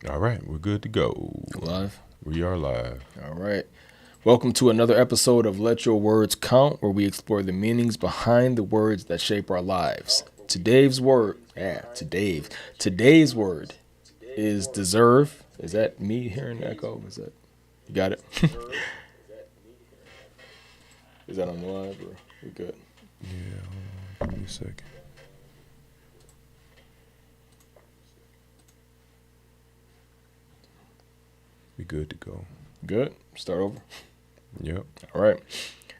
All right, we're good to go. Live? We are live. All right. Welcome to another episode of Let Your Words Count, where we explore the meanings behind the words that shape our lives. Today's word is deserve. Is that me hearing the echo? Is that you got it? Is that on the live or we good? Yeah, hold on. Give me a second. We good to go. Good. Start over. Yep. All right.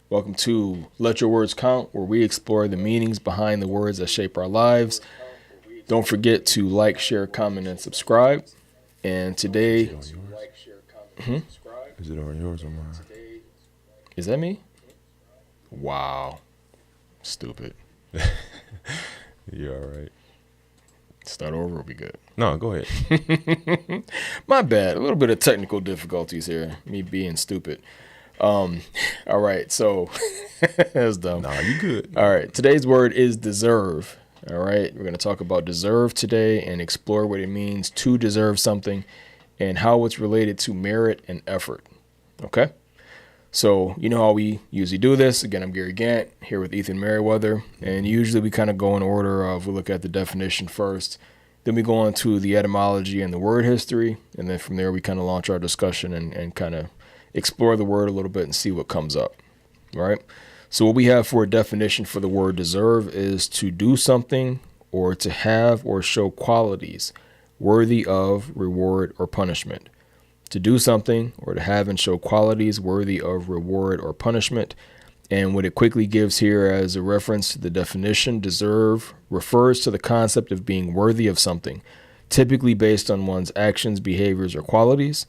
Welcome to Let Your Words Count, where we explore the meanings behind the words that shape our lives. Don't forget to like, share, comment, and subscribe. And today, Is it on yours or mine? is that me? Wow. Stupid. Yeah, all right. Start over, we'll be good. No, go ahead. My bad. A little bit of technical difficulties here. Me being stupid. All right. So that's dumb. Nah, you good. All right. Today's word is deserve. All right. We're going to talk about deserve today and explore what it means to deserve something and how it's related to merit and effort. Okay. So you know how we usually do this. Again, I'm Gary Gant here with Ethan Merriweather. And usually we kind of go in order of we look at the definition first. Then we go on to the etymology and the word history. And then from there we kind of launch our discussion and kind of explore the word a little bit and see what comes up. All right. So what we have for a definition for the word deserve is to do something or to have or show qualities worthy of reward or punishment. To do something or to have and show qualities worthy of reward or punishment. And what it quickly gives here as a reference to the definition, deserve refers to the concept of being worthy of something, typically based on one's actions, behaviors, or qualities.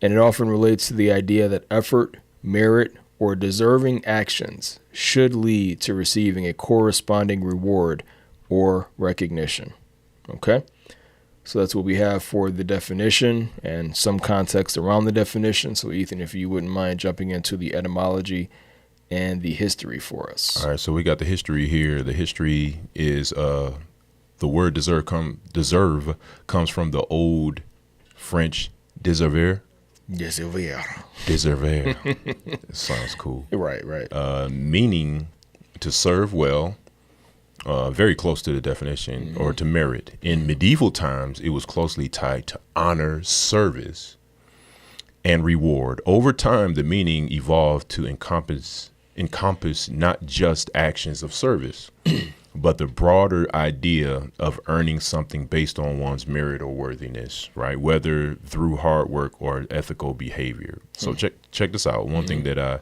And it often relates to the idea that effort, merit, or deserving actions should lead to receiving a corresponding reward or recognition. Okay? So that's what we have for the definition and some context around the definition. So Ethan, if you wouldn't mind jumping into the etymology and the history for us. All right, so we got the history here. The history is the word deserve comes from the old French deserver. Deserver. It sounds cool. Right. Meaning to serve well. Very close to the definition, or to merit. In medieval times, it was closely tied to honor, service, and reward. Over time, the meaning evolved to encompass not just actions of service, but the broader idea of earning something based on one's merit or worthiness, right? Whether through hard work or ethical behavior. So check this out. One thing that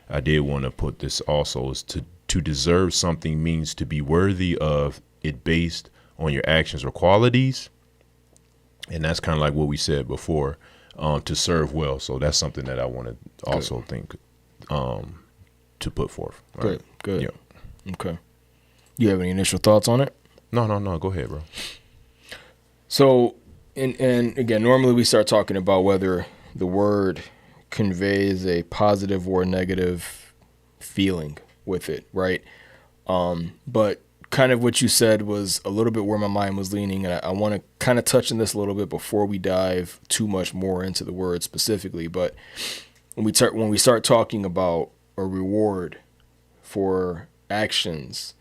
I did want to put this also is to deserve something means to be worthy of it based on your actions or qualities. And that's kind of like what we said before, to serve well. So that's something that I want to also think to put forth. Good. Yeah. Okay. You have any initial thoughts on it? No. Go ahead, bro. So, and again, normally we start talking about whether the word conveys a positive or negative feeling with it, right? But kind of what you said was a little bit where my mind was leaning, and I want to kind of touch on this a little bit before we dive too much more into the word specifically. But when we start talking about a reward for actions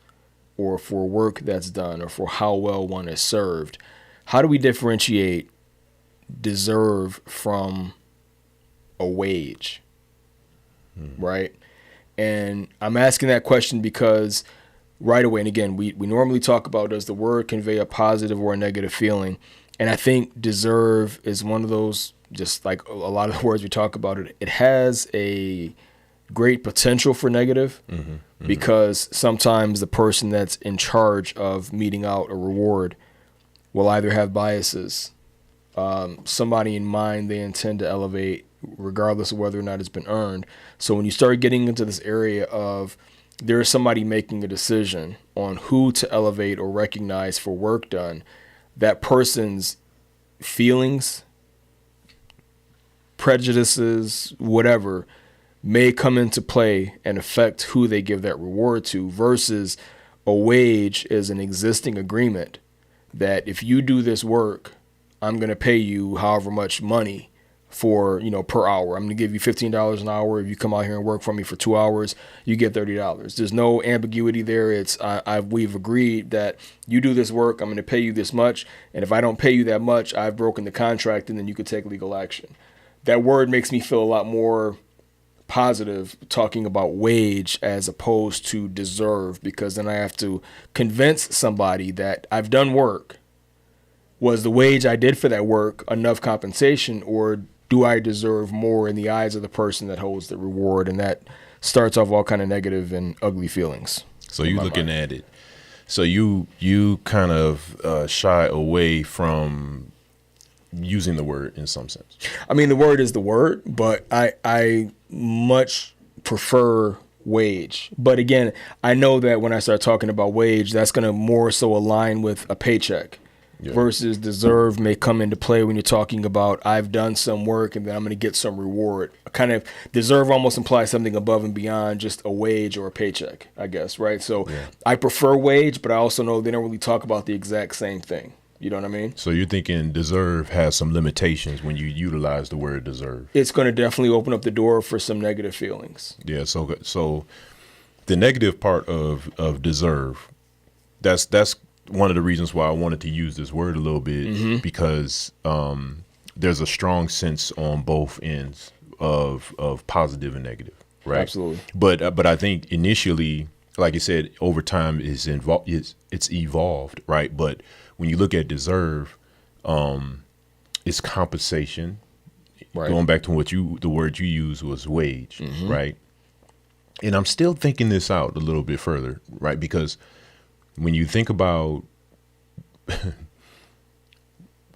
or for work that's done or for how well one is served, how do we differentiate deserve from a wage, right? And I'm asking that question because right away, and again, we normally talk about, does the word convey a positive or a negative feeling? And I think deserve is one of those, just like a lot of the words we talk about, it has a great potential for negative because sometimes the person that's in charge of meting out a reward will either have biases, somebody in mind they intend to elevate, regardless of whether or not it's been earned. So when you start getting into this area of there is somebody making a decision on who to elevate or recognize for work done, that person's feelings, prejudices, whatever, may come into play and affect who they give that reward to, versus a wage is an existing agreement that if you do this work, I'm going to pay you however much money for, per hour. I'm going to give you $15 an hour. If you come out here and work for me for 2 hours, you get $30. There's no ambiguity there. It's we've agreed that you do this work, I'm going to pay you this much. And if I don't pay you that much, I've broken the contract, and then you could take legal action. That word makes me feel a lot more positive talking about wage as opposed to deserve, because then I have to convince somebody that I've done work. Was the wage I did for that work enough compensation, or do I deserve more in the eyes of the person that holds the reward? And that starts off all kind of negative and ugly feelings. So you looking at it. So you kind of shy away from using the word in some sense. I mean, the word is the word, but I much prefer wage. But again, I know that when I start talking about wage, that's going to more so align with a paycheck. Yeah. Versus deserve may come into play when you're talking about I've done some work and then I'm going to get some reward. Kind of deserve almost implies something above and beyond just a wage or a paycheck, I guess, right? So yeah. I prefer wage, but I also know they don't really talk about the exact same thing. You know what I mean? So you're thinking deserve has some limitations when you utilize the word deserve. It's going to definitely open up the door for some negative feelings. Yeah, so the negative part of deserve, that's one of the reasons why I wanted to use this word a little bit, because there's a strong sense on both ends of positive and negative, right? Absolutely. But I think initially, like you said, over time it's evolved, right? But when you look at deserve, it's compensation. Right. Going back to the word you used was wage, right? And I'm still thinking this out a little bit further, right? Because when you think about,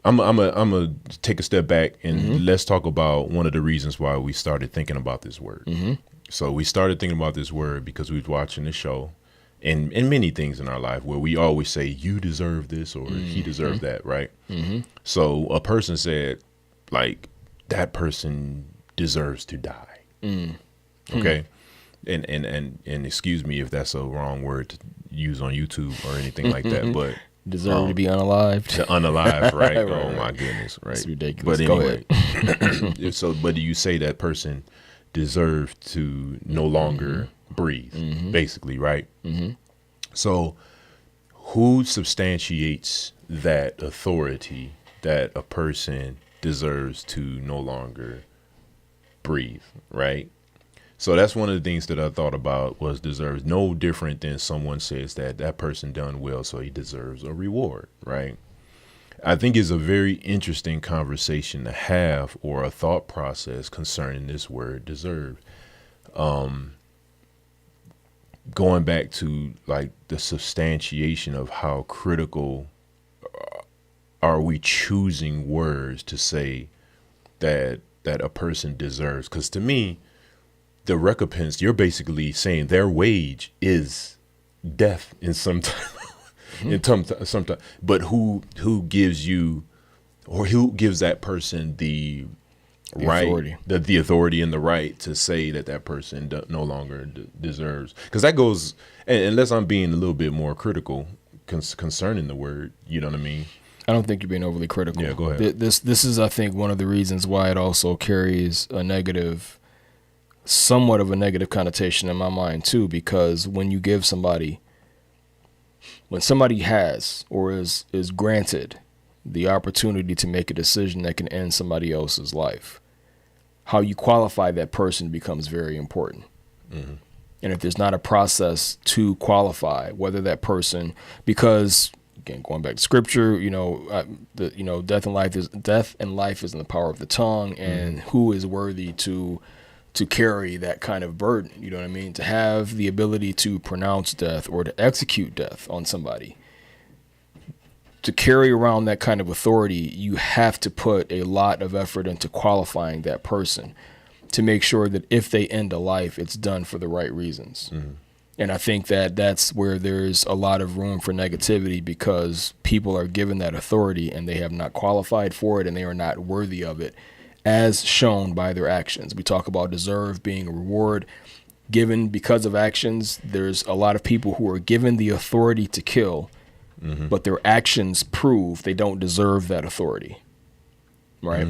I'm gonna take a step back and let's talk about one of the reasons why we started thinking about this word. So we started thinking about this word because we was watching the show, and many things in our life where we always say you deserve this or he deserved that, right? So a person said, like, that person deserves to die. Okay. And excuse me if that's a wrong word to use on YouTube or anything like that, but deserve to be unalived. To unalive, right? Right, oh right. my goodness, right? It's ridiculous. But Go anyway, ahead. so but do you say that person deserved to no longer breathe, basically, right? So who substantiates that authority that a person deserves to no longer breathe, right? So that's one of the things that I thought about was deserves, no different than someone says that person done well, so he deserves a reward, right? I think it's a very interesting conversation to have, or a thought process concerning this word deserve. Going back to like the substantiation of how critical are we choosing words to say that a person deserves? Because to me, the recompense, you're basically saying their wage is death in some time, but who gives you, or who gives that person the right, authority. The authority and the right to say that person no longer deserves? Because that goes, and unless I'm being a little bit more critical concerning the word, you know what I mean? I don't think you're being overly critical. Yeah, go ahead. This is, I think, one of the reasons why it also carries a negative, somewhat of a negative connotation in my mind too, because when you give somebody, when somebody has or is granted the opportunity to make a decision that can end somebody else's life, how you qualify that person becomes very important. And if there's not a process to qualify whether that person, because again, going back to scripture, death and life is in the power of the tongue, and who is worthy to carry that kind of burden, you know what I mean? To have the ability to pronounce death or to execute death on somebody. To carry around that kind of authority, you have to put a lot of effort into qualifying that person to make sure that if they end a life, it's done for the right reasons. And I think that that's where there's a lot of room for negativity, because people are given that authority and they have not qualified for it and they are not worthy of it, as shown by their actions. We talk about deserve being a reward given because of actions. There's a lot of people who are given the authority to kill, but their actions prove they don't deserve that authority. right?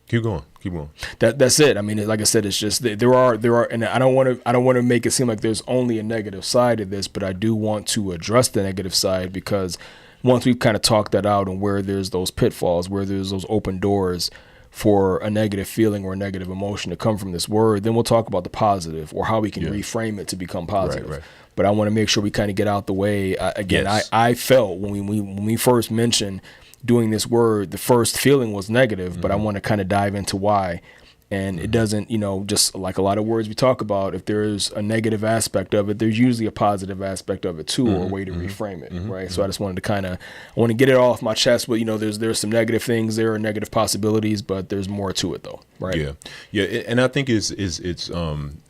Keep going. Keep going. That's it. I mean, like I said, it's just there are, and I don't want to make it seem like there's only a negative side to this, but I do want to address the negative side, because once we've kind of talked that out and where there's those pitfalls, where there's those open doors for a negative feeling or a negative emotion to come from this word, then we'll talk about the positive, or how we can reframe it to become positive. Right. But I want to make sure we kind of get out the way. Again, yes. I felt when we first mentioned doing this word, the first feeling was negative, but I want to kind of dive into why. And it doesn't, just like a lot of words we talk about, if there's a negative aspect of it, there's usually a positive aspect of it too, or a way to reframe it, right? So I just wanted to I want to get it off my chest, but there's some negative things there, or negative possibilities, but there's more to it though, right? Yeah. And I think it's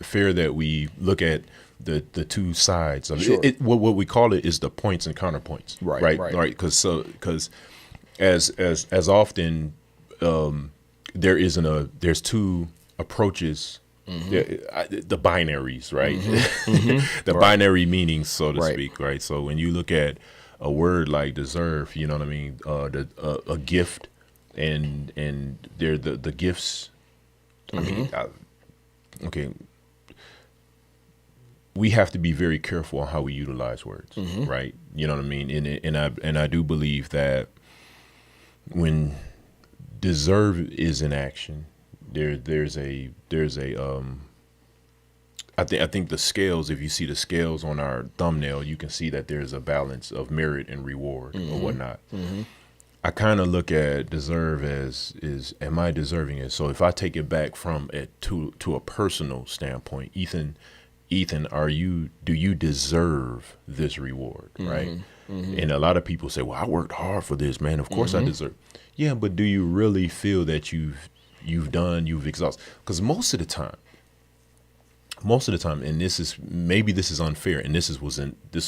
fair that we look at the two sides of it. What we call it is the points and counterpoints, right? Because as often there's two approaches, the binaries, right? The binary meanings, so to speak, right? So when you look at a word like deserve, you know what I mean, a gift, and they're the gifts. I mean, okay. We have to be very careful on how we utilize words, right? You know what I mean? And I do believe that when deserve is in action, there's a I think the scales, if you see the scales on our thumbnail, you can see that there's a balance of merit and reward or whatnot. I kind of look at deserve as am I deserving it? So if I take it back from it to a personal standpoint, Ethan, do you deserve this reward, right? And a lot of people say, well, I worked hard for this, man. Of course I deserve. Yeah, but do you really feel that you've exhausted? Because most of the time, and this is unfair, and this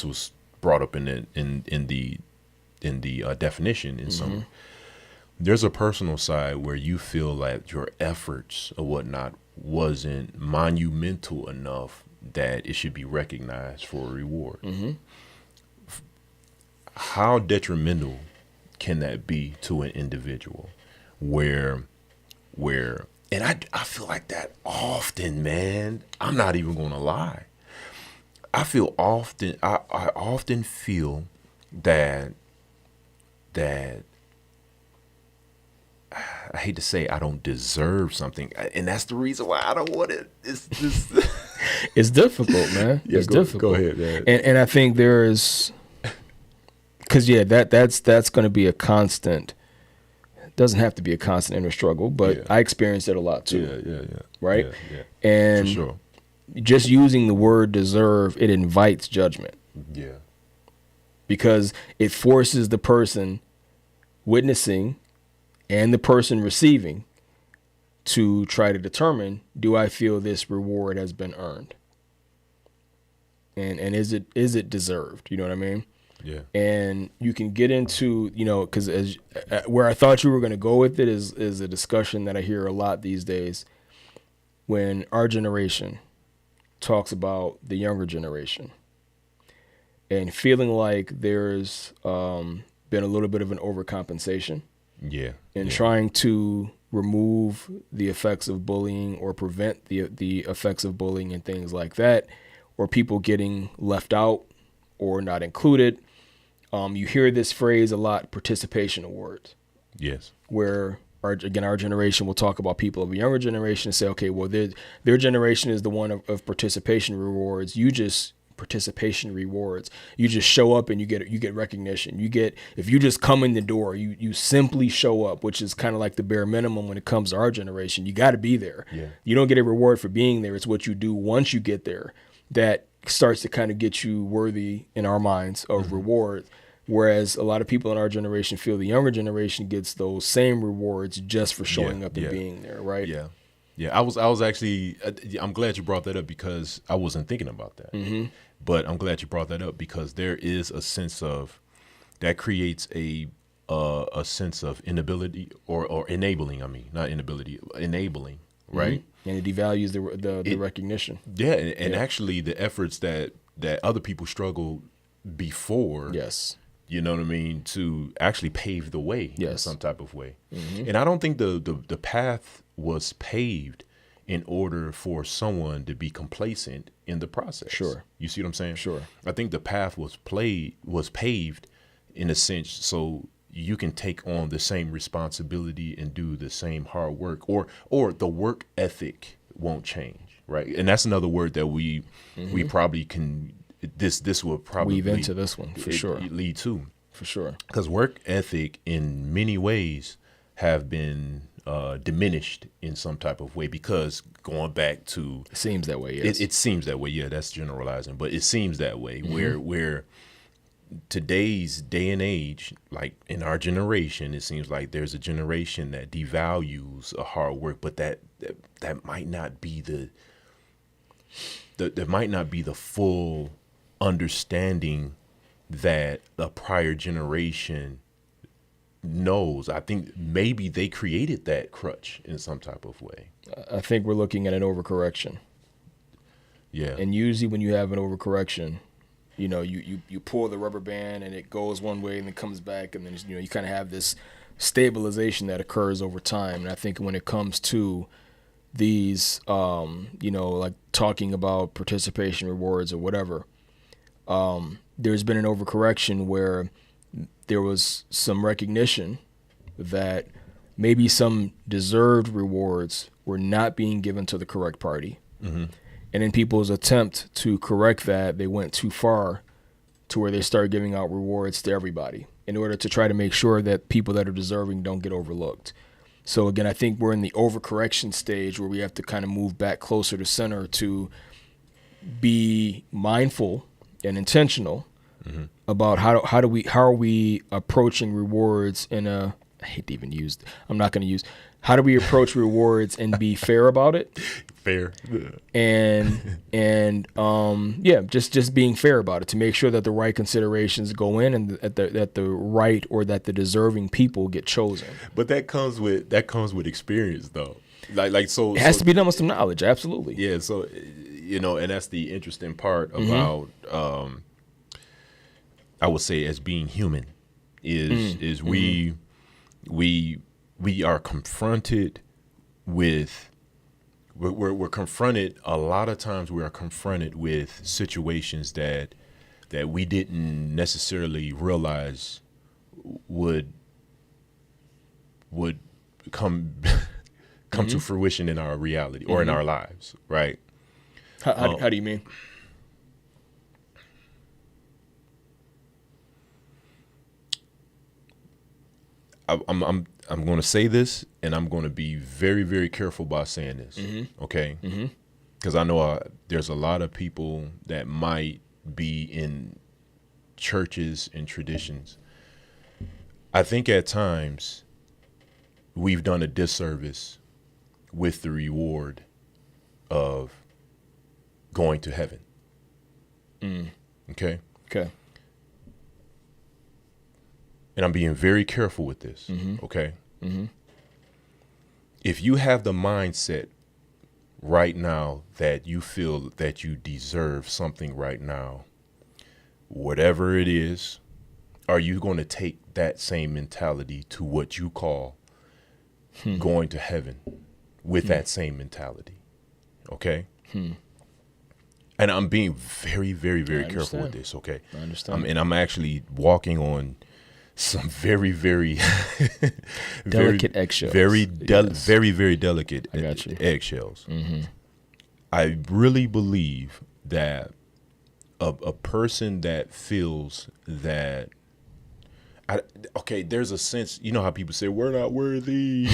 was brought up in the definition in some. There's a personal side where you feel like your efforts or whatnot wasn't monumental enough that it should be recognized for a reward. How detrimental can that be to an individual where and I feel like that often, man. I'm not even gonna lie. I often feel that I hate to say I don't deserve something, and that's the reason why I don't want it. It's just it's difficult, man. Yeah, it's difficult. Go ahead, man. And I think there's, because that's going to be a constant. It doesn't have to be a constant inner struggle, but I experienced it a lot too. Yeah. Right? Yeah. And for sure. Just using the word deserve, it invites judgment. Yeah. Because it forces the person witnessing and the person receiving to try to determine, do I feel this reward has been earned? And is it deserved? You know what I mean? Yeah. And you can get into, because where I thought you were going to go with it is a discussion that I hear a lot these days when our generation talks about the younger generation and feeling like there's been a little bit of an overcompensation. Yeah. In trying to remove the effects of bullying or prevent the effects of bullying and things like that, or people getting left out or not included. You hear this phrase a lot, participation awards. Yes. Where our generation will talk about people of a younger generation and say, okay, well, their generation is the one of participation rewards. You just show up and you get recognition. If you just come in the door, you simply show up, which is kind of like the bare minimum when it comes to our generation. You got to be there. Yeah. You don't get a reward for being there. It's what you do once you get there that starts to kind of get you worthy in our minds of reward. Whereas a lot of people in our generation feel the younger generation gets those same rewards just for showing up and being there, right? Yeah. Yeah, I was actually, I'm glad you brought that up because I wasn't thinking about that. But I'm glad you brought that up because there is a sense of, that creates a sense of inability or enabling, not inability, enabling, right? And it devalues the recognition. Yeah, and actually the efforts that other people struggled before. Yes. You know what I mean? To actually pave the way in Yes. some type of way. And I don't think the path was paved in order for someone to be complacent in the process. Sure. You see what I'm saying? Sure. I think the path was paved in a sense so you can take on the same responsibility and do the same hard work, or the work ethic won't change, right? And that's another word that we probably can this will probably Weave into this one for sure. lead to. For sure. Because work ethic in many ways have been diminished in some type of way, because going back to It seems that way, yes. it seems that way. Yeah, that's generalizing, but it seems that way where today's day and age, like in our generation, it seems like there's a generation that devalues a hard work, but that might not be that might not be the full understanding that a prior generation knows. I think maybe they created that crutch in some type of way. I think we're looking at an overcorrection. Yeah. And usually when you have an overcorrection, you know, you pull the rubber band and it goes one way and then comes back, and then, you know, you kind of have this stabilization that occurs over time. And I think when it comes to these, you know, like talking about participation rewards or whatever, there's been an overcorrection where there was some recognition that maybe some deserved rewards were not being given to the correct party. And in people's attempt to correct that, they went too far to where they started giving out rewards to everybody in order to try to make sure that people that are deserving don't get overlooked. So again, I think we're in the overcorrection stage where we have to kind of move back closer to center to be mindful and intentional about how are we approaching rewards in a, I hate to even use, I'm not going to use, how do we approach rewards and be fair about it? Fair. And yeah, just being fair about it to make sure that the right considerations go in and that the right or that the deserving people get chosen. But that comes with experience, though. Like so It has to be done with some knowledge, absolutely. Yeah, so you know, and that's the interesting part about I would say as being human is we are confronted with we're confronted a lot of times. We are confronted with situations that we didn't necessarily realize would come to fruition in our reality or in our lives, right? How do you mean? I'm going to say this, and I'm going to be very, very careful about saying this, okay? Because I know there's a lot of people that might be in churches and traditions. I think at times we've done a disservice with the reward of going to heaven. Okay? Okay. And I'm being very careful with this, okay? If you have the mindset right now that you feel that you deserve something right now, whatever it is, are you going to take that same mentality to what you call going to heaven with that same mentality? Okay? And I'm being very, very, very careful with this, okay? I understand. And I'm actually walking on some very, very delicate eggshells. Very, very delicate I got you. eggshells. I really believe that a person that feels that, there's a sense, you know how people say, we're not worthy.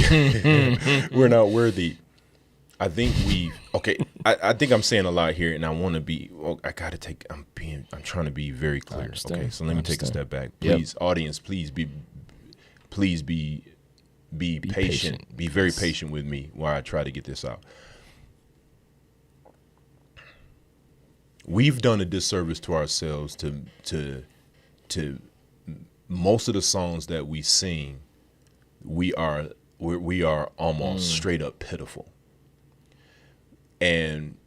We're not worthy. I think I think I'm saying a lot here, and I want to be, I'm trying to be very clear. Okay, so let me take a step back. Please, audience, please be patient. Be very patient with me while I try to get this out. We've done a disservice to ourselves to most of the songs that we sing. We are almost straight up pitiful. And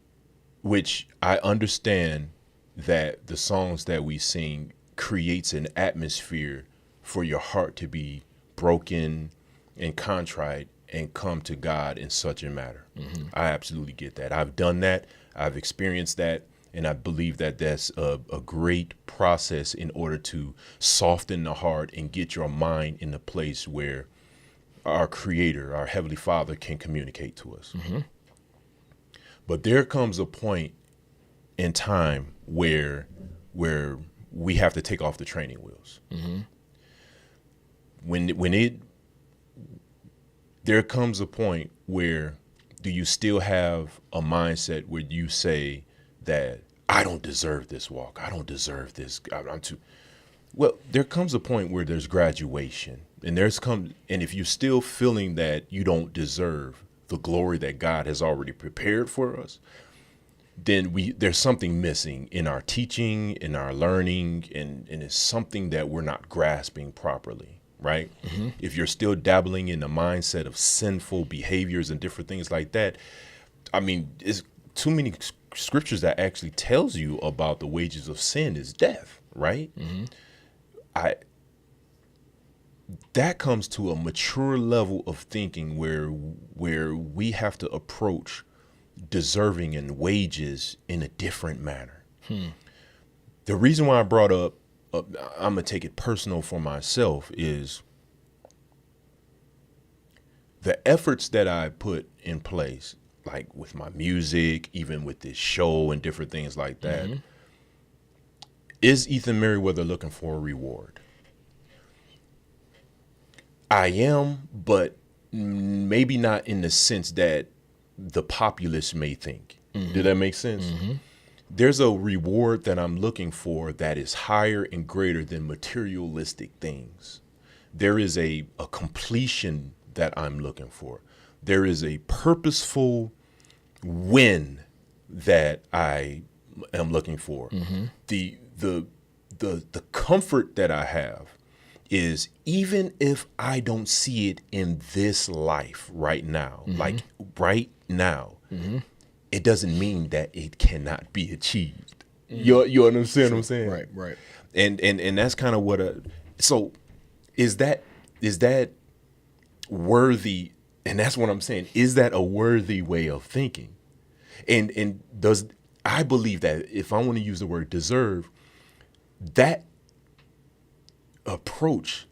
which I understand that the songs that we sing creates an atmosphere for your heart to be broken and contrite and come to God in such a matter. I absolutely get that. I've done that. I've experienced that. And I believe that that's a great process in order to soften the heart and get your mind in a place where our Creator, our Heavenly Father, can communicate to us. But there comes a point in time where we have to take off the training wheels. There comes a point where do you still have a mindset where you say that I don't deserve this walk, I don't deserve this, I'm too. Well, there comes a point where there's graduation, and and if you're still feeling that you don't deserve the glory that God has already prepared for us, then there's something missing in our teaching, in our learning, and it's something that we're not grasping properly, right? If you're still dabbling in the mindset of sinful behaviors and different things like that, I mean, it's too many scriptures that actually tells you about the wages of sin is death, right? That comes to a mature level of thinking where we have to approach deserving and wages in a different manner. The reason why I brought up, I'm gonna take it personal for myself, is the efforts that I put in place, like with my music, even with this show and different things like that. Is Ethan Merriweather looking for a reward? I am, but maybe not in the sense that the populace may think. Did that make sense? There's a reward that I'm looking for that is higher and greater than materialistic things. There is a completion that I'm looking for. There is a purposeful win that I am looking for. The comfort that I have is, even if I don't see it in this life right now, like right now, it doesn't mean that it cannot be achieved. You understand what I'm saying? Right. And that's kind of what so is that worthy? And that's what I'm saying. Is that a worthy way of thinking? And I believe that if I want to use the word deserve, that approach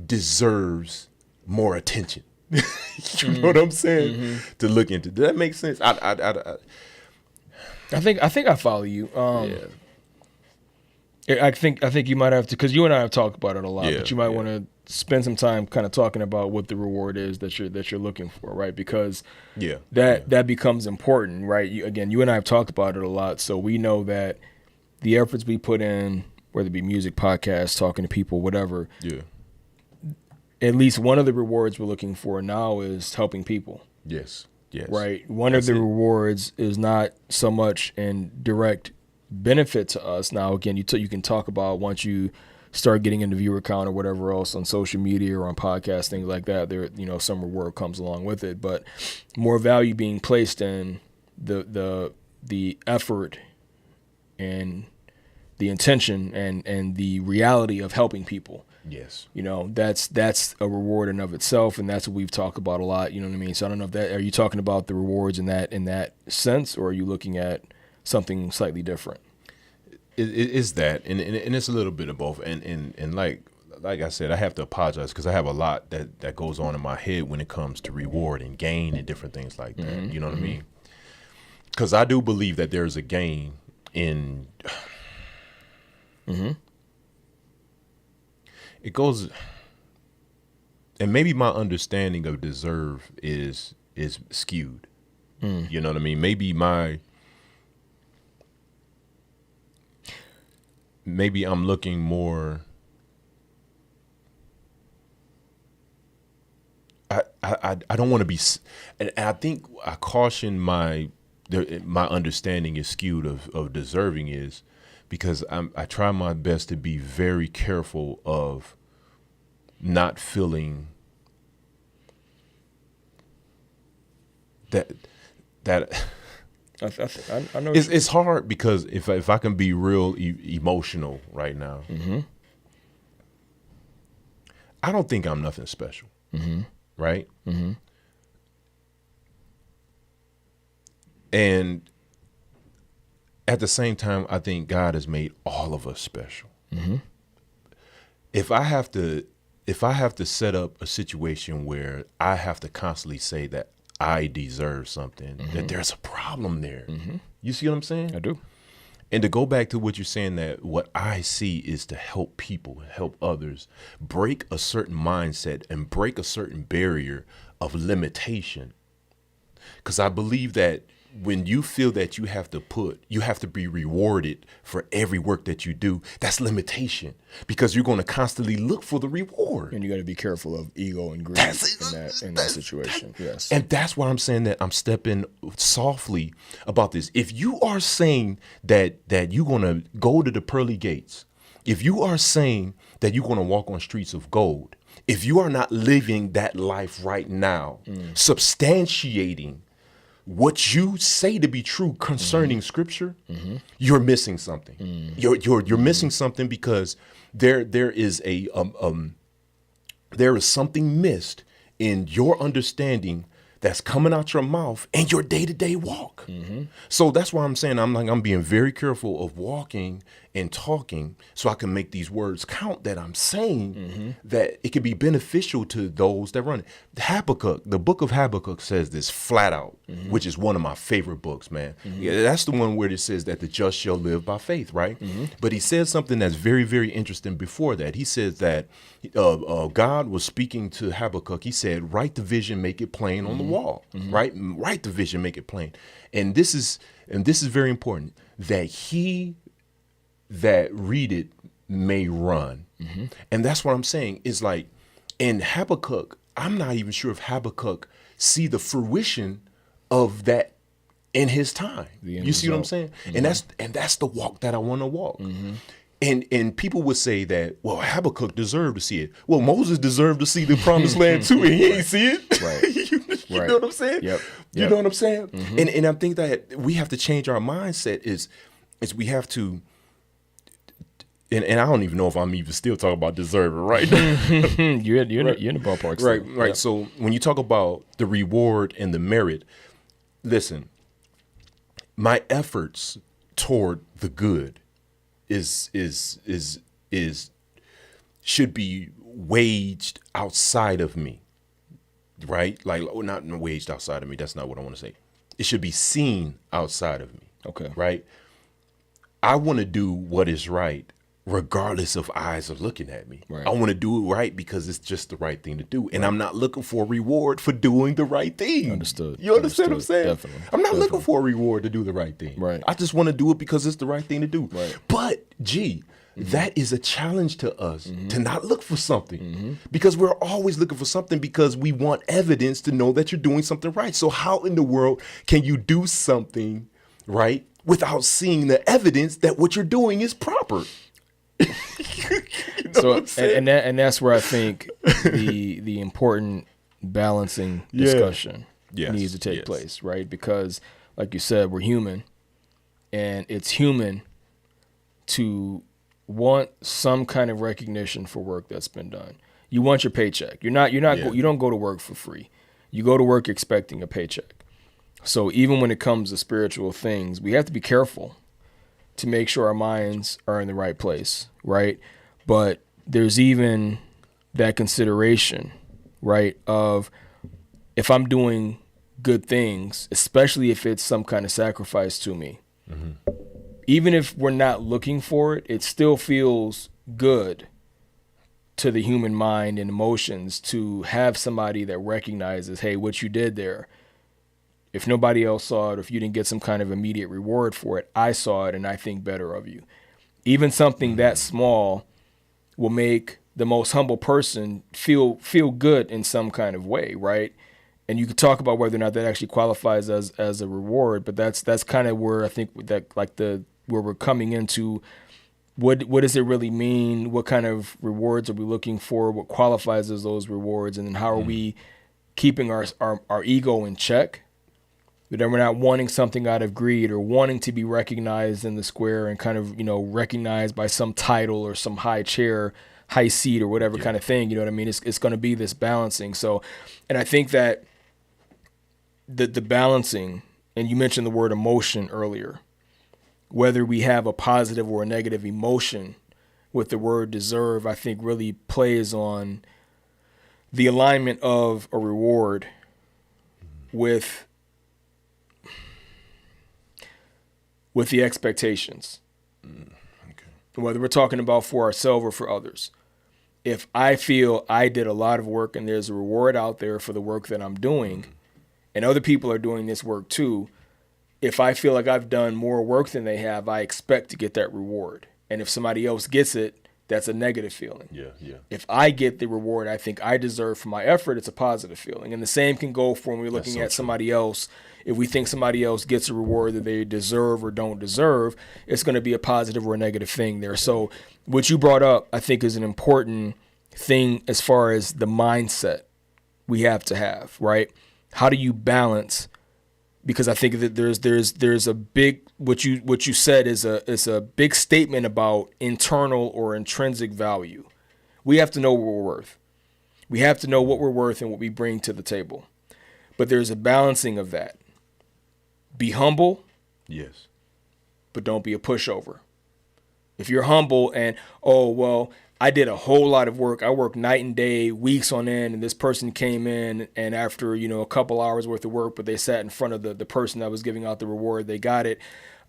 deserves more attention. You know what I'm saying? To look into. Does that make sense? I think I follow you. I think you might have to, because you and I have talked about it a lot, but you might want to spend some time kind of talking about what the reward is that you're looking for, right? Because that becomes important, right? You and I have talked about it a lot, so we know that the efforts we put in, whether it be music, podcasts, talking to people, whatever, at least one of the rewards we're looking for now is helping people. Yes. Right. One of the rewards is not so much in direct benefit to us. Now, again, you can talk about once you start getting into viewer count or whatever else on social media or on podcasts, things like that, there, some reward comes along with it, but more value being placed in the effort and the intention and the reality of helping people. Yes. That's a reward in of itself, and that's what we've talked about a lot. You know what I mean? So I don't know if are you talking about the rewards in that sense, or are you looking at something slightly different? It is that, and it's a little bit of both. And like I said, I have to apologize because I have a lot that goes on in my head when it comes to reward and gain and different things like that. You know what I mean? Because I do believe that there's a gain in. It goes, and maybe my understanding of deserve is skewed. You know what I mean? Maybe I'm looking more. I don't want to be, and I think I caution my understanding is skewed of deserving is. Because I try my best to be very careful of not feeling that I know. It's hard because if I can be real emotional right now, I don't think I'm nothing special, right? And at the same time, I think God has made all of us special. If I have to set up a situation where I have to constantly say that I deserve something, that there's a problem there. You see what I'm saying? I do. And to go back to what you're saying, that what I see is to help people, help others, break a certain mindset and break a certain barrier of limitation. Because I believe that when you feel that you have to be rewarded for every work that you do, that's limitation, because you're going to constantly look for the reward. And you got to be careful of ego and greed in that situation. Yes. And that's why I'm saying that I'm stepping softly about this. If you are saying that you're going to go to the pearly gates, if you are saying that you're going to walk on streets of gold, if you are not living that life right now, substantiating what you say to be true concerning Scripture, you're missing something. You're missing something, because there is something missed in your understanding that's coming out your mouth and your day-to-day walk. So that's why I'm saying I'm being very careful of walking and talking, so I can make these words count that I'm saying, that it can be beneficial to those that run it. The book of Habakkuk says this flat out, which is one of my favorite books, man. Yeah, that's the one where it says that the just shall live by faith, right? But he says something that's very, very interesting before that. He says that God was speaking to Habakkuk. He said, write the vision, make it plain on the wall, right? Write the vision, make it plain. And this is very important, that he that read it may run. And that's what I'm saying, is like, in Habakkuk, I'm not even sure if Habakkuk see the fruition of that in his time. You see what I'm saying? And that's the walk that I want to walk. And people would say that, well, Habakkuk deserved to see it. Well, Moses deserved to see the promised land too, and he ain't see it. You know what I'm saying? You know what I'm saying? And I think that we have to change our mindset, is we have to, and I don't even know if I'm even still talking about deserving right now. you're in the ballpark. Right. Yep. So when you talk about the reward and the merit, listen, my efforts toward the good should be waged outside of me, right? Like, not waged outside of me. That's not what I want to say. It should be seen outside of me. Okay. Right. I want to do what is right, regardless of eyes are looking at me. Right. I want to do it right because it's just the right thing to do. And I'm not looking for a reward for doing the right thing. Understood. You understand what I'm saying? Definitely. I'm not looking for a reward to do the right thing. Right. I just want to do it because it's the right thing to do. Right. But, that is a challenge to us, to not look for something, because we're always looking for something, because we want evidence to know that you're doing something right. So how in the world can you do something right without seeing the evidence that what you're doing is proper? And that's where I think the important balancing discussion needs to take place, right? Because, like you said, we're human, and it's human to want some kind of recognition for work that's been done. You want your paycheck. You don't go to work for free. You go to work expecting a paycheck. So even when it comes to spiritual things, we have to be careful to make sure our minds are in the right place, right? But there's even that consideration, right, of if I'm doing good things, especially if it's some kind of sacrifice to me, even if we're not looking for it, it still feels good to the human mind and emotions to have somebody that recognizes, hey, what you did there, if nobody else saw it, if you didn't get some kind of immediate reward for it, I saw it and I think better of you. Even something that small will make the most humble person feel good in some kind of way, right? And you could talk about whether or not that actually qualifies as a reward, but that's kind of where I think that where we're coming into what does it really mean? What kind of rewards are we looking for? What qualifies as those rewards? And then how are we keeping our ego in check That we're not wanting something out of greed or wanting to be recognized in the square and kind of, recognized by some title or some high chair, high seat or whatever kind of thing. You know what I mean? It's going to be this balancing. So, and I think that the balancing, and you mentioned the word emotion earlier, whether we have a positive or a negative emotion with the word deserve, I think really plays on the alignment of a reward with the expectations. Okay. Whether we're talking about for ourselves or for others. If I feel I did a lot of work and there's a reward out there for the work that I'm doing, and other people are doing this work too, if I feel like I've done more work than they have, I expect to get that reward. And if somebody else gets it, that's a negative feeling. Yeah. If I get the reward I think I deserve for my effort, it's a positive feeling. And the same can go for when we're looking at somebody else. If we think somebody else gets a reward that they deserve or don't deserve, it's going to be a positive or a negative thing there. So what you brought up, I think, is an important thing as far as the mindset we have to have, right? How do you balance? Because I think that there's a big, what you said is a big statement about internal or intrinsic value. We have to know what we're worth. We have to know what we're worth and what we bring to the table. But there's a balancing of that. Be humble. Yes. But don't be a pushover. If you're humble and, oh, well, I did a whole lot of work. I worked night and day, weeks on end, and this person came in and after, a couple hours worth of work, but they sat in front of the person that was giving out the reward, they got it.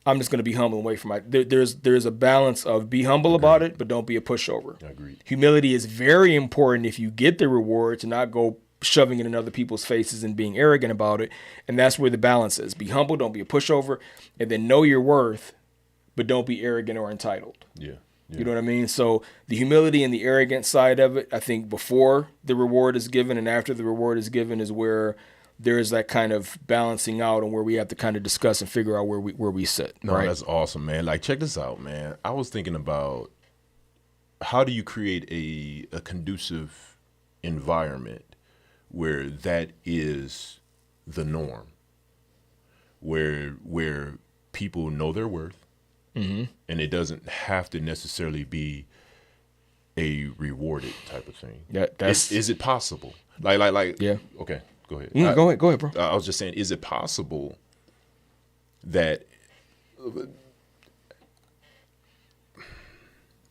I'm just going to be humble and wait for there's a balance of be humble about it, but don't be a pushover. Agreed. Humility is very important if you get the reward to not go shoving it in other people's faces and being arrogant about it. And that's where the balance is. Be humble, don't be a pushover, and then know your worth, but don't be arrogant or entitled. Yeah. You know what I mean? So the humility and the arrogant side of it, I think before the reward is given and after the reward is given is where there's that kind of balancing out and where we have to kind of discuss and figure out where we sit. No, right? That's awesome, man. Like, check this out, man. I was thinking about how do you create a conducive environment where that is the norm, where people know their worth. Mm-hmm. And it doesn't have to necessarily be a rewarded type of thing. Is it possible? Like. Yeah. Okay, go ahead. Go ahead, bro. I was just saying, is it possible that,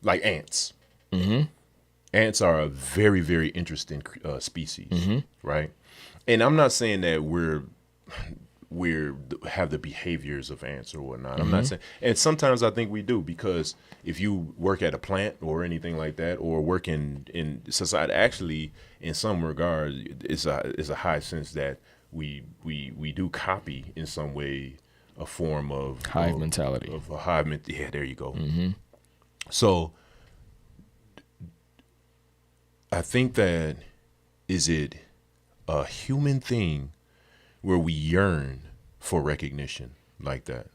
like ants? Mm-hmm. Ants are a very, very interesting species, mm-hmm. right? And I'm not saying that we have the behaviors of ants or whatnot. I'm not saying, and sometimes I think we do, because if you work at a plant or anything like that, or work in society, actually, in some regards, it's a high sense that we do copy in some way a form of hive mentality. Of a hive mentality. Yeah, there you go. Mm-hmm. So I think that, is it a human thing where we yearn for recognition like that?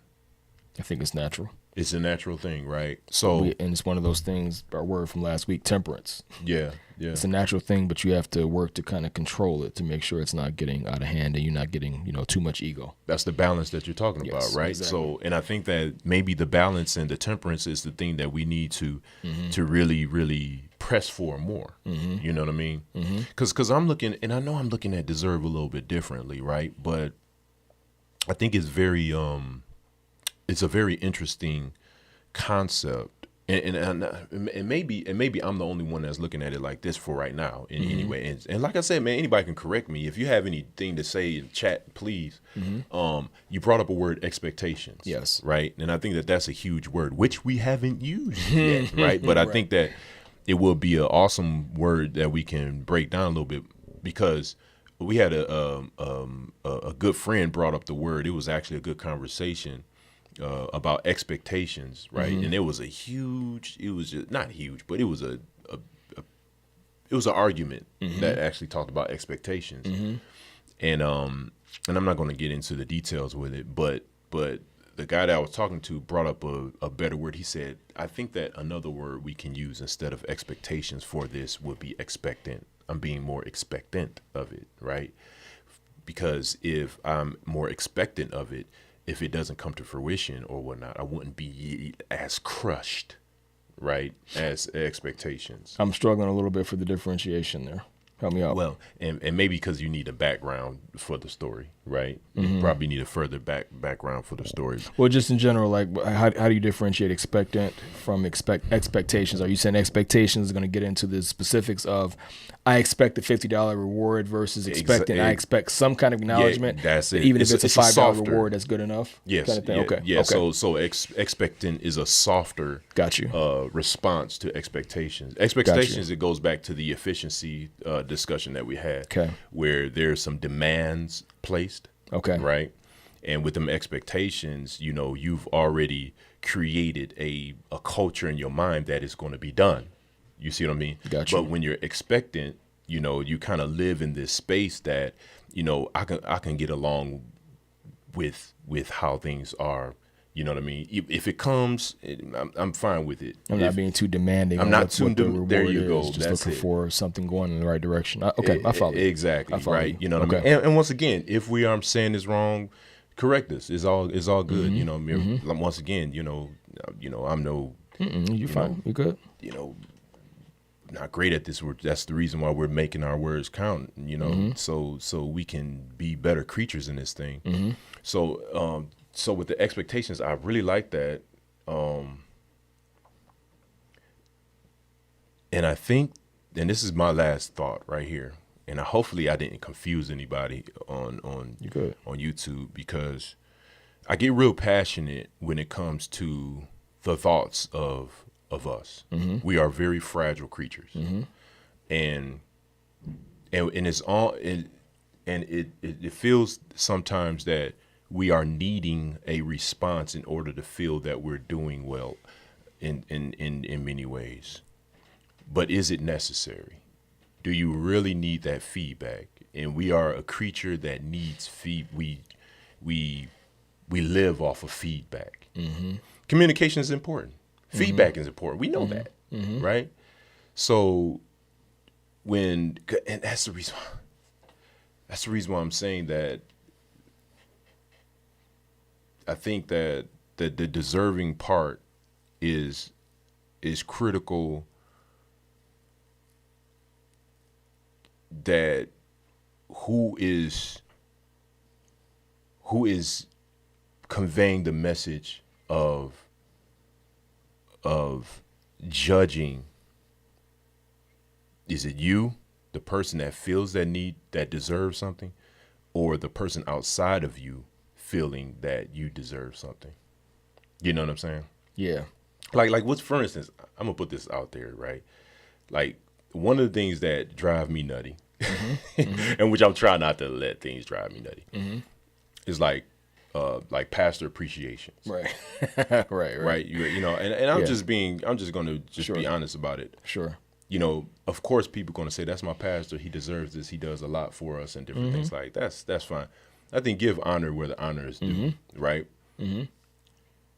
I think it's natural. It's a natural thing, right? So, and it's one of those things, our word from last week, temperance. Yeah. It's a natural thing, but you have to work to kind of control it to make sure it's not getting out of hand and you're not getting, too much ego. That's the balance that you're talking about, right? Exactly. So, and I think that maybe the balance and the temperance is the thing that we need to really, really press for more. Mm-hmm. You know what I mean? Because I'm looking, and I know I'm looking at deserve a little bit differently, right? But I think it's it's a very interesting concept, and maybe I'm the only one that's looking at it like this for right now. Anyway, and like I said, man, anybody can correct me if you have anything to say in chat, please. You brought up a word, expectations. Yes. Right, and I think that that's a huge word which we haven't used yet, right? But I think that it will be an awesome word that we can break down a little bit, because we had a good friend brought up the word. It was actually a good conversation about expectations, right? And it was not huge, but it was an argument that actually talked about expectations. And I'm not going to get into the details with it, but the guy that I was talking to brought up a better word. He said, I think that another word we can use instead of expectations for this would be expectant. I'm being more expectant of it, right? because if I'm more expectant of it, if it doesn't come to fruition or whatnot, I wouldn't be as crushed, right, as expectations. I'm struggling a little bit for the differentiation there. Help me out. Well, and maybe because you need a background for the story, right? You probably need a further background for the story. Well, just in general, like how do you differentiate expectant from expectations? Are you saying expectations is going to get into the specifics of I expect a $50 reward versus expectant I expect some kind of acknowledgement? Yeah, that's it. Even if it's a $5 softer reward, that's good enough? Yes. Kind of thing? Yeah, Okay. yeah. Okay. So expectant is a softer Got you. Response to expectations. Expectations, it goes back to the efficiency discussion that we had, Okay. where there's some demands placed, Okay. right? And with them expectations, you know, you've already created a culture in your mind that is going to be done. You see what I mean? Got you. But when you're expectant, you know, you kind of live in this space that, you know, I can get along with how things are. You know what I mean? If it comes, I'm fine with it. I'm not being too demanding. I'm not too what the reward there you go. is, just That's looking it. for something going in the right direction. I follow you. Exactly. I follow Right. you. You know what I mean? And once again, if we are saying this wrong, correct us. It's all good. You know, I mean, once again, you know, I'm no. You fine. know, You good? You know, not great at this. That's the reason why we're making our words count. You know, so we can be better creatures in this thing. So with the expectations, I really like that. And I think, and this is my last thought right here, and hopefully I didn't confuse anybody on You good? on YouTube, because I get real passionate when it comes to the thoughts of us. We are very fragile creatures, and it's all and it feels sometimes that we are needing a response in order to feel that we're doing well in many ways. But is it necessary? Do you really need that feedback? And we are a creature that needs we live off of feedback. Communication is important. Feedback is important. We know that, right? So and that's the reason why I'm saying that I think that the deserving part is critical, that who is conveying the message of judging. Is it you, the person that feels that need, that deserves something, or the person outside of you feeling that you deserve something? You know what I'm saying? Yeah. Like what's, for instance, I'm gonna put this out there, right? Like, one of the things that drive me nutty, and which I'm trying not to let things drive me nutty, is like pastor appreciations. Right. Right. You know, and I'm just gonna Sure. be honest about it. Sure. You know, of course, people gonna say that's my pastor. He deserves this. He does a lot for us and different things like that's fine. I think give honor where the honor is due, right?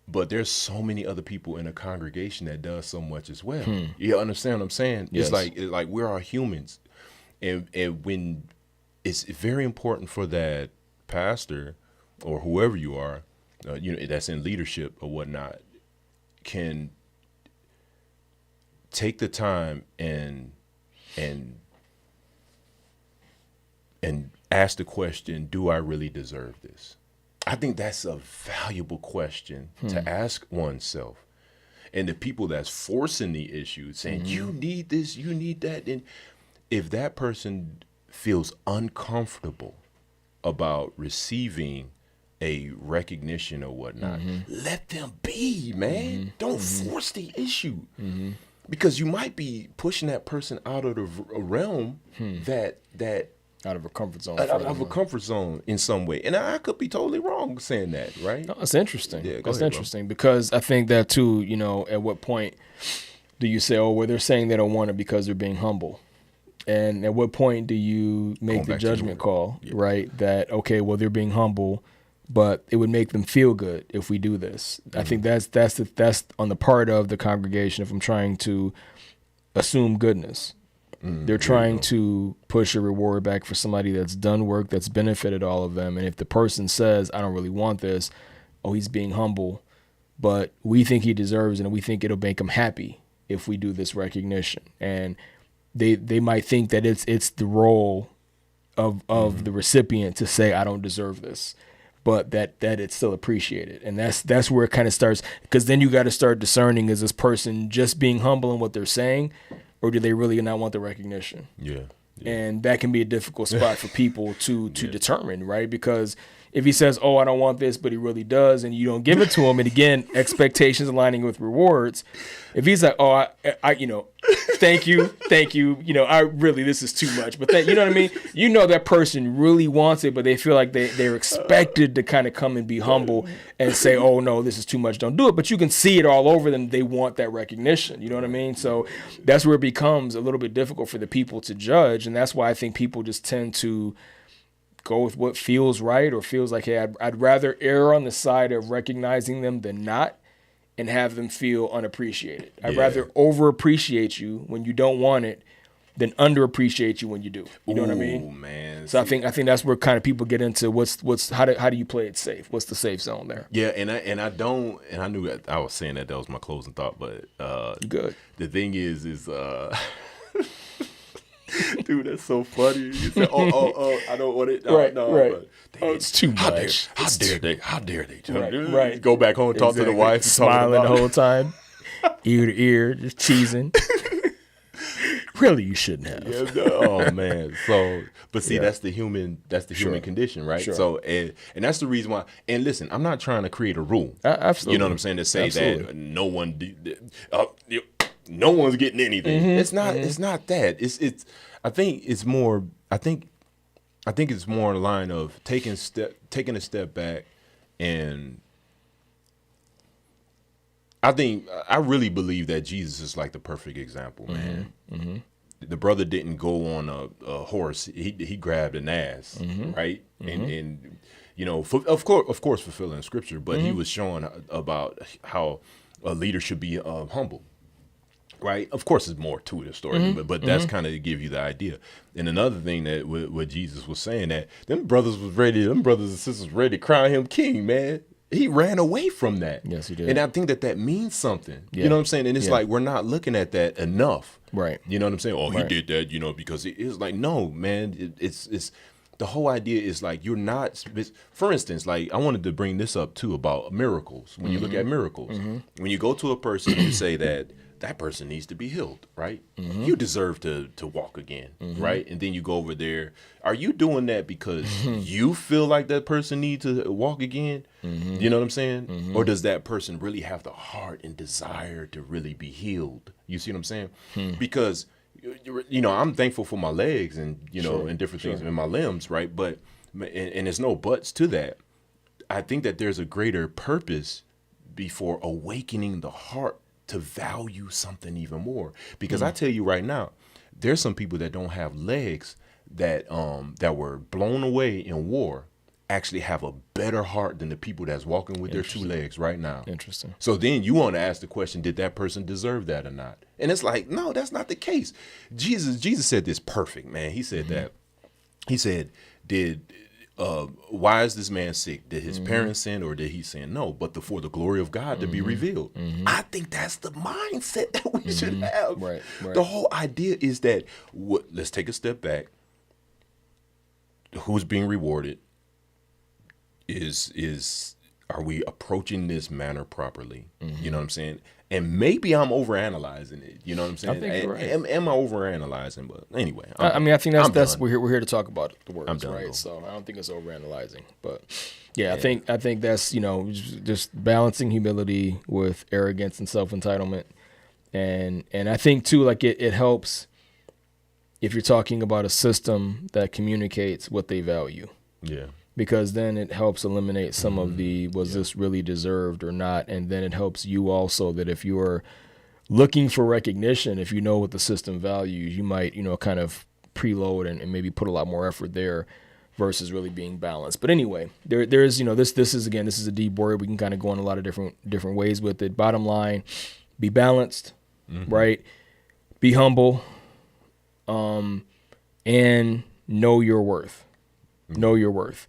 But there's so many other people in a congregation that does so much as well. You understand what I'm saying? Yes. It's like we are humans, and when it's very important for that pastor or whoever you are, you know, that's in leadership or whatnot, can take the time and ask the question, do I really deserve this? I think that's a valuable question to ask oneself. And the people that's forcing the issue, saying, you need this, you need that. And if that person feels uncomfortable about receiving a recognition or whatnot, let them be, man. Don't force the issue. Because you might be pushing that person out of the realm that Out of a comfort zone. out of a comfort zone in some way. And I could be totally wrong saying that, right? No, that's interesting. Yeah, go That's ahead, bro. interesting because I think that too, you know, at what point do you say, oh, well, they're saying they don't want it because they're being humble? And at what point do you make Going the back to your judgment word. call, Yeah. right? That, okay, well, they're being humble, but it would make them feel good if we do this. I think that's on the part of the congregation if I'm trying to assume goodness. They're trying to push a reward back for somebody that's done work that's benefited all of them. And if the person says, I don't really want this, oh, he's being humble, but we think he deserves it and we think it'll make him happy if we do this recognition. And they might think that it's the role of the recipient to say, I don't deserve this, but that it's still appreciated. And that's where it kind of starts, because then you got to start discerning, is this person just being humble in what they're saying, or do they really not want the recognition? Yeah. And that can be a difficult spot for people to determine, right? Because if he says, oh, I don't want this, but he really does, and you don't give it to him, and again, expectations aligning with rewards. If he's like, oh, I thank you, I really, this is too much, but you know what I mean? You know that person really wants it, but they feel like they're expected to kind of come and be humble and say, oh, no, this is too much, don't do it. But you can see it all over them. They want that recognition. You know what I mean? So that's where it becomes a little bit difficult for the people to judge, and that's why I think people just tend to go with what feels right, or feels like, hey, I'd rather err on the side of recognizing them than not, and have them feel unappreciated. I'd rather over-appreciate you when you don't want it than under-appreciate you when you do. You know what I mean? Man. So I think that's where kind of people get into how do you play it safe? What's the safe zone there? Yeah, and I knew that I was saying that was my closing thought, but good. The thing is dude, that's so funny. You said, I don't want it. Right. But it's too much. How dare they? Right. Go back home and talk to the wife. Smiling the whole time. Ear to ear, just cheesing. Really, you shouldn't have. Yeah, oh man. So, but see, that's the human condition, right? Sure. So, and that's the reason why. And listen, I'm not trying to create a rule. Absolutely. You know what I'm saying? To say that no one's getting anything. It's not. It's not that. It's. I think it's more. I think it's more in the line of taking a step back, and I really believe that Jesus is like the perfect example, man. Mm-hmm. The brother didn't go on a horse; he grabbed an ass, right? Mm-hmm. And you know, of course, fulfilling Scripture, but he was showing about how a leader should be humble. Right, of course, there's more to the story, but that's kind of to give you the idea. And another thing that what Jesus was saying, that them brothers and sisters were ready to crown him king, man. He ran away from that. Yes, he did. And I think that means something. Yeah. You know what I'm saying? And it's like we're not looking at that enough. Right. You know what I'm saying? Oh, he did that, because it's like, no, man. It's the whole idea is like you're not. For instance, like I wanted to bring this up too about miracles. When you look at miracles, when you go to a person, you say that person needs to be healed, right? You deserve to walk again, right? And then you go over there. Are you doing that because you feel like that person needs to walk again? You know what I'm saying? Or does that person really have the heart and desire to really be healed? You see what I'm saying? Because, I'm thankful for my legs and, and different things in my limbs, right? But, and there's no buts to that. I think that there's a greater purpose before awakening the heart to value something even more, because I tell you right now, there's some people that don't have legs that were blown away in war actually have a better heart than the people that's walking with their two legs right now. Interesting. So then you want to ask the question, did that person deserve that or not? And it's like, no, that's not the case. Jesus said this perfect, man. He said that. He said, why is this man sick? Did his parents sin, or did he sin? No, but for the glory of God to be revealed. I think that's the mindset that we should have. Right. The whole idea is that let's take a step back. Who's being rewarded? Are we approaching this manner properly? You know what I'm saying? And maybe I'm overanalyzing it. You know what I'm saying? I think you're right. Am I overanalyzing? But anyway, I think that's we're here to talk about the words, right? Though. So I don't think it's overanalyzing. But yeah, I think that's just balancing humility with arrogance and self-entitlement, and I think too, like it helps if you're talking about a system that communicates what they value. Yeah. Because then it helps eliminate some of the, was this really deserved or not? And then it helps you also that if you're looking for recognition, if you know what the system values, you might, kind of preload and maybe put a lot more effort there versus really being balanced. But anyway, there's, this is a deep word. We can kind of go in a lot of different ways with it. Bottom line, be balanced, right? Be humble. and know your worth. Know your worth.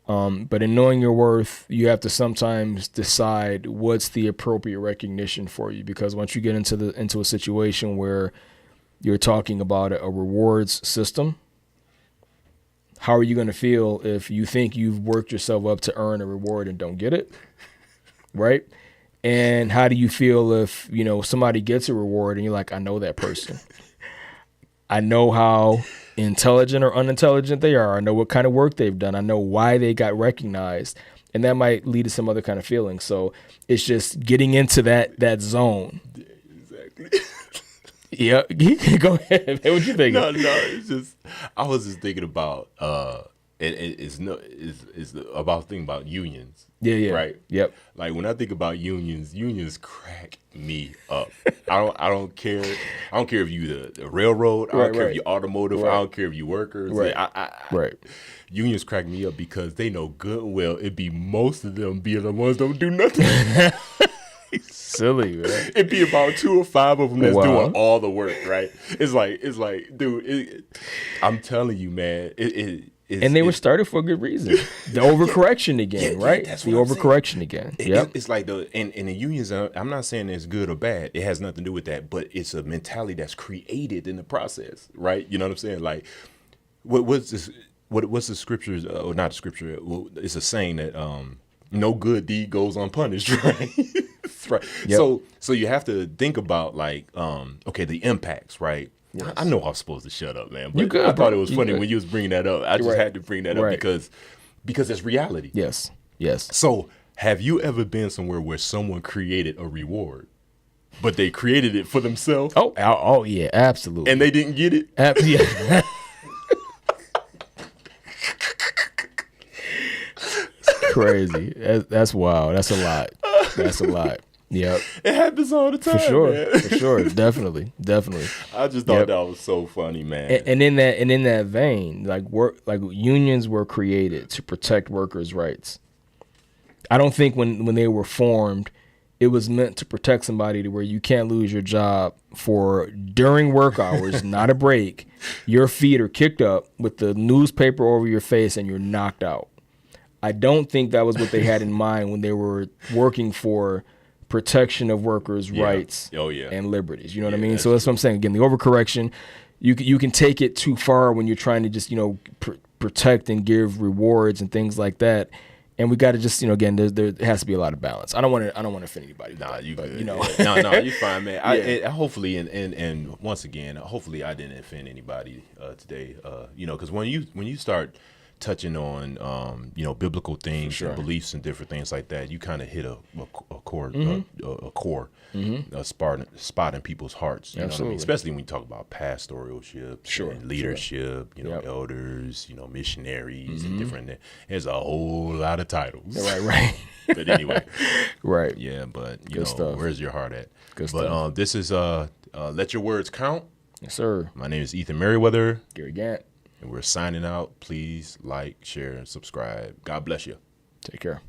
But in knowing your worth, you have to sometimes decide what's the appropriate recognition for you. Because once you get into a situation where you're talking about a rewards system, how are you going to feel if you think you've worked yourself up to earn a reward and don't get it? Right? And how do you feel if, somebody gets a reward and you're like, I know that person. I know how intelligent or unintelligent they are. I know what kind of work they've done. I know why they got recognized. And that might lead to some other kind of feeling. So it's just getting into that zone. Yeah, exactly. Yeah. Go ahead. What you thinking? No, it's just, I was just thinking about, it's about thinking about unions. Yeah. Right. Yep. Like when I think about unions crack me up. I don't care. I don't care if you the railroad. I don't care if you automotive. I don't care if you workers. Right. Right. Unions crack me up because they know good and well it be most of them being the ones that don't do nothing. Silly, man. It'd be about 2 or 5 of them that's doing all the work, right? It's like, dude, I'm telling you, man, and they were started for a good reason. The overcorrection again, right? That's the what overcorrection again. It's like and the unions. I'm not saying it's good or bad. It has nothing to do with that. But it's a mentality that's created in the process, right? You know what I'm saying? Like, what's this? What's the scriptures? Or not the scripture? It's a saying that no good deed goes unpunished, right? Right. Yep. So you have to think about like the impacts, right? Yes. I know I was supposed to shut up, man, but I thought it was funny when you was bringing that up. I just had to bring that up because it's reality. Yes. So have you ever been somewhere where someone created a reward, but they created it for themselves? Oh yeah, absolutely. And they didn't get it? Yeah. Crazy. That's wild. That's a lot. Yep. It happens all the time. For sure. Definitely. I just thought that was so funny, man. And in that vein, like unions were created to protect workers' rights. I don't think when they were formed, it was meant to protect somebody to where you can't lose your job during work hours, not a break. Your feet are kicked up with the newspaper over your face and you're knocked out. I don't think that was what they had in mind when they were working for protection of workers' rights and liberties. You know what I mean? So that's what I'm saying. Again, the overcorrection, you can take it too far when you're trying to just, protect and give rewards and things like that. And we got to just, again, there has to be a lot of balance. I don't want to offend anybody. Nah, you good. Yeah. No, you're fine, man. Hopefully, and once again, hopefully I didn't offend anybody today. Because when you start touching on biblical things and beliefs and different things like that, you kind of hit a core spot in people's hearts. You know what I mean? Especially when you talk about pastoralship, and leadership, elders, missionaries and different. There's a whole lot of titles. Right. But anyway, right. Yeah, but stuff. Where's your heart at? Good stuff. This is Let Your Words Count. Yes, sir. My name is Ethan Merriweather. Gary Gant. And we're signing out. Please like, share, and subscribe. God bless you. Take care.